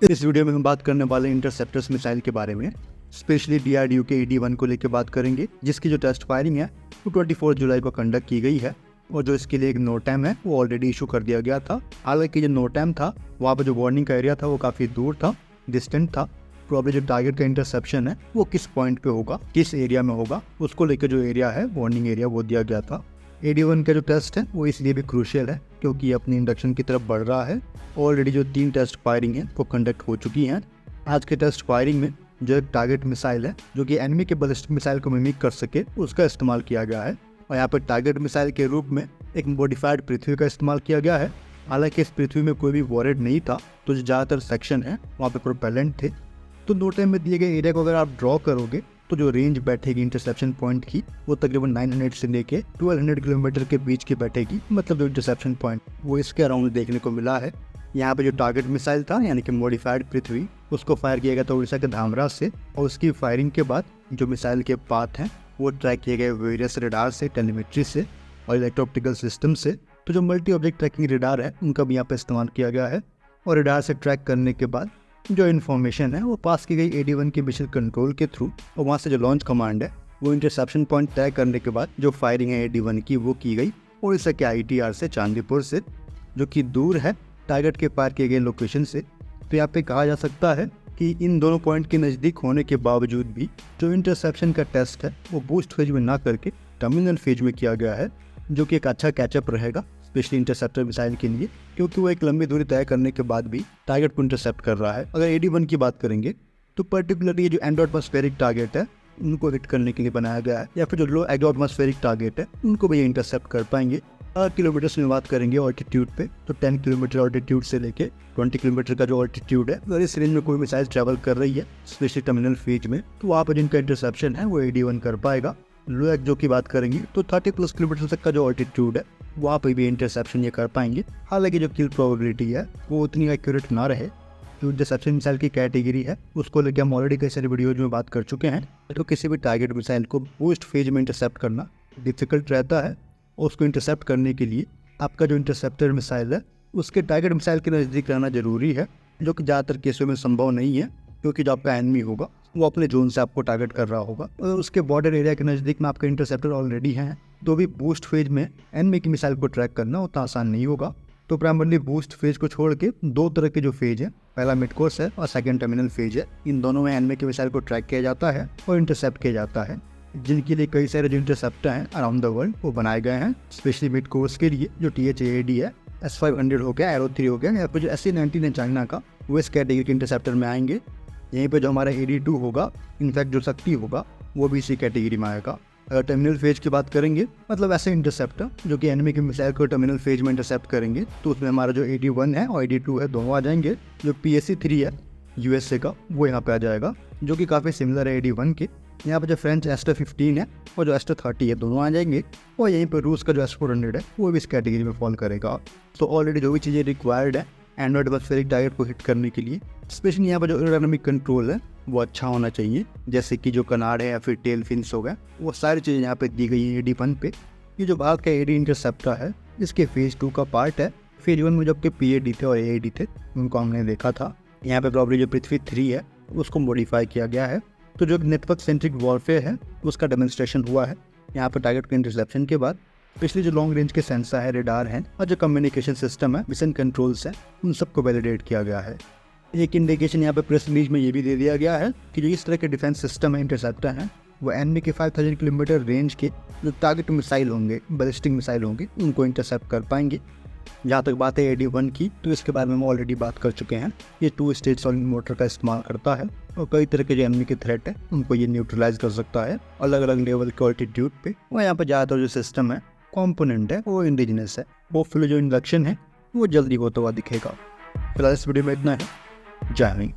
इस वीडियो में हम बात करने वाले इंटरसेप्टर्स मिसाइल के बारे में, स्पेशली DRDO के AD-1 को लेकर बात करेंगे, जिसकी जो टेस्ट फायरिंग है वो 24 जुलाई को कंडक्ट की गई है और जो इसके लिए एक नोटैम है वो ऑलरेडी इशू कर दिया गया था। हालांकि जो नोटैम था वहाँ पर जो वार्निंग का एरिया था वो काफ़ी दूर था, डिस्टेंट था। प्रॉब्लम जो टारगेट का इंटरसेप्शन है वो किस पॉइंट पे होगा, किस एरिया में होगा, उसको लेकर जो एरिया है वार्निंग एरिया वो दिया गया था। AD-1 का जो टेस्ट है वो इसलिए भी क्रूशियल है क्योंकि ये अपनी इंडक्शन की तरफ बढ़ रहा है। ऑलरेडी जो 3 टेस्ट फायरिंग है वो कंडक्ट हो चुकी हैं। आज के टेस्ट फायरिंग में जो एक टारगेट मिसाइल है जो कि एनिमी के बैलिस्टिक मिसाइल को मिमिक कर सके उसका इस्तेमाल किया गया है और यहाँ पर टारगेट मिसाइल के रूप में एक मॉडिफाइड पृथ्वी का इस्तेमाल किया गया है। हालांकि इस पृथ्वी में कोई भी वॉरेट नहीं था, तो जो ज़्यादातर सेक्शन है वहाँ पे प्रोपेलेंट थे। तो नोटैम में दिए गए एरिया को अगर आप ड्रॉ करोगे तो जो रेंज बैठेगी इंटरसेप्शन पॉइंट की वो तकरीबन 900 से लेके 1200 किलोमीटर के बीच की बैठेगी। मतलब जो इंटरसेप्शन पॉइंट वो इसके अराउंड देखने को मिला है। यहाँ पे जो टारगेट मिसाइल था यानी कि मॉडिफाइड पृथ्वी, उसको फायर किया गया था उड़ीसा के धामरा से और उसकी फायरिंग के बाद जो मिसाइल के पाथ हैं वो ट्रैक किए गए वेरियस रेडार से, टेलीमेट्री से और इलेक्ट्रो-ऑप्टिकल सिस्टम से। तो जो मल्टी ऑब्जेक्ट ट्रैकिंग रेडार है उनका भी यहाँ पे इस्तेमाल किया गया है और रेडार से ट्रैक करने के बाद जो इन्फॉर्मेशन है वो पास की गई AD-1 के मिशन कंट्रोल के थ्रू और वहाँ से जो लॉन्च कमांड है वो इंटरसेप्शन पॉइंट तय करने के बाद जो फायरिंग है AD-1 की वो की गई उड़ीसा के ITR से, चांदीपुर से, जो कि दूर है टारगेट के पार किए गए लोकेशन से। तो यहाँ पे कहा जा सकता है कि इन दोनों पॉइंट के नज़दीक होने के बावजूद भी जो इंटरसेप्शन का टेस्ट है वो बूस्ट फेज में ना करके टर्मिनल फेज में किया गया है, जो कि एक अच्छा कैचअप रहेगा स्पेशली इंटरसेप्टर मिसाइल के लिए, क्योंकि वो एक लंबी दूरी तय करने के बाद भी टारगेट को इंटरसेप्ट कर रहा है। अगर AD-1 की बात करेंगे तो पर्टिकुलरली ये जो एंडो एटमॉस्फेरिक टारगेट है उनको हिट करने के लिए बनाया गया है, या फिर जो लो एंडो एटमॉस्फेरिक टारगेट है उनको भी ये इंटरसेप्ट कर पाएंगे। किलोमीटर्स में बात करेंगे ऑल्टीट्यूड पे तो 10 किलोमीटर ऑल्टीट्यूड से लेके 20 किलोमीटर का जो ऑल्टीट्यूड है, अगर इस रेंज में कोई मिसाइल ट्रैवल कर रही है स्पेशली टर्मिनल फेज में, तो वहाँ पर जिनका इंटरसेप्शन है वो AD-1 कर पाएगा। लो एक्जो की बात करेंगे तो 30+ किलोमीटर तक का जो ऑल्टीट्यूड है वहाँ पर भी इंटरसेप्शन ये कर पाएंगे। हालांकि जो किल प्रोबेबिलिटी है वो उतनी एक्यूरेट ना रहे। जो इंटरसेप्शन मिसाइल की कैटेगरी है उसको लेकर हम ऑलरेडी कई सारी वीडियोज में बात कर चुके हैं। तो किसी भी टारगेट मिसाइल को बूस्ट फेज में इंटरसेप्ट करना डिफिकल्ट रहता है और उसको इंटरसेप्ट करने के लिए आपका जो इंटरसेप्टर मिसाइल है उसके टारगेट मिसाइल के नज़दीक रहना जरूरी है, जो कि ज़्यादातर केसों में संभव नहीं है क्योंकि जो आपका एनिमी होगा वो अपने जोन से आपको टारगेट कर रहा होगा और उसके बॉर्डर एरिया के नज़दीक में आपका इंटरसेप्टर ऑलरेडी है। तो भी बूस्ट फेज में एनिमी की मिसाइल को ट्रैक करना उतना आसान नहीं होगा। तो प्राइमरली बूस्ट फेज को छोड़ के 2 तरह के जो फेज है, पहला मिड कोर्स है और सेकंड टर्मिनल फेज है। इन दोनों में एनिमी की मिसाइल को ट्रैक किया जाता है और इंटरसेप्ट किया जाता है, जिनके लिए कई सारे जो इंटरसेप्टर हैं अराउंड द वर्ल्ड वो बनाए गए हैं। स्पेशली मिड कोर्स के लिए जो THAAD है, S500 हो गया, Arrow 3 हो गया, या फिर जो SC-19 है चाइना का, वो इस कैटेगरी के इंटरसेप्टर में आएंगे। यहीं पे जो हमारा AD-2 होगा, इनफैक्ट जो शक्ति होगा वो भी इसी कैटेगरी में आएगा। अगर टर्मिनल फेज की बात करेंगे, मतलब ऐसे इंटरसेप्टर जो कि एनिमी के मिसाइल को टर्मिनल फेज में इंटरसेप्ट करेंगे, तो उसमें हमारा जो AD-1 है और AD-2 है दोनों आ जाएंगे। जो PSC-3 है USA का वो यहाँ पे आ जाएगा, जो कि काफ़ी सिमिलर है AD-1 के। यहाँ पर जो फ्रेंच Aster-15 है और जो Aster-30 है दोनों आ जाएंगे और यहीं पर रूस का जो S-400 है वो भी इस कैटेगरी में फॉल करेगा। तो ऑलरेडी जो भी चीज़ें रिक्वायर्ड है एंड्रॉइड एटमॉस्फेरिक टारगेट को हिट करने के लिए, स्पेशली यहाँ पर जो एरोडायनामिक कंट्रोल है वो अच्छा होना चाहिए, जैसे कि जो कनाड है या फिर टेल फिन्स हो गया, वो सारी चीज़ें यहाँ पे दी गई है AD-1 पे। ये जो भारत का AD इंटरसेप्टर है इसके फेज़ 2 का पार्ट है। फेज 1 में जब के PAD थे और AAD थे उनको हमने देखा था। यहाँ पे प्रॉब्लम जो पृथ्वी 3 है उसको मॉडिफाई किया गया है। तो जो नेटवर्क सेंट्रिक वॉरफेयर है उसका डेमोन्स्ट्रेशन हुआ है यहाँ पर टारगेट के इंटरसेप्शन के बाद। पिछले जो लॉन्ग रेंज के सेंसर है, रेडार हैं और जो कम्युनिकेशन सिस्टम है, मिशन कंट्रोल्स है, उन सबको वैलिडेट किया गया है। एक इंडिकेशन यहाँ पे प्रेस रिलीज में ये भी दे दिया गया है कि जो इस तरह के डिफेंस सिस्टम है, इंटरसेप्टर हैं, वो एनिमी के 5000 किलोमीटर रेंज के जो टारगेट मिसाइल होंगे, बैलिस्टिक मिसाइल होंगे, उनको इंटरसेप्ट कर पाएंगे। जहाँ तक बात है AD-1 की, तो इसके बारे में हम ऑलरेडी बात कर चुके हैं। ये 2 स्टेज सॉलिड मोटर का इस्तेमाल करता है और कई तरह के जो एनिमी के थ्रेट है उनको ये न्यूट्रलाइज कर सकता है अलग अलग लेवल के ऑल्टीट्यूड पे। और यहाँ पर ज़्यादातर जो सिस्टम है, कॉम्पोनेंट है, वो इंडिजिनस है। होपफुली जो इंडक्शन है वो जल्दी होता हुआ दिखेगा। फिलहाल इस वीडियो में इतना है। जय हिंद।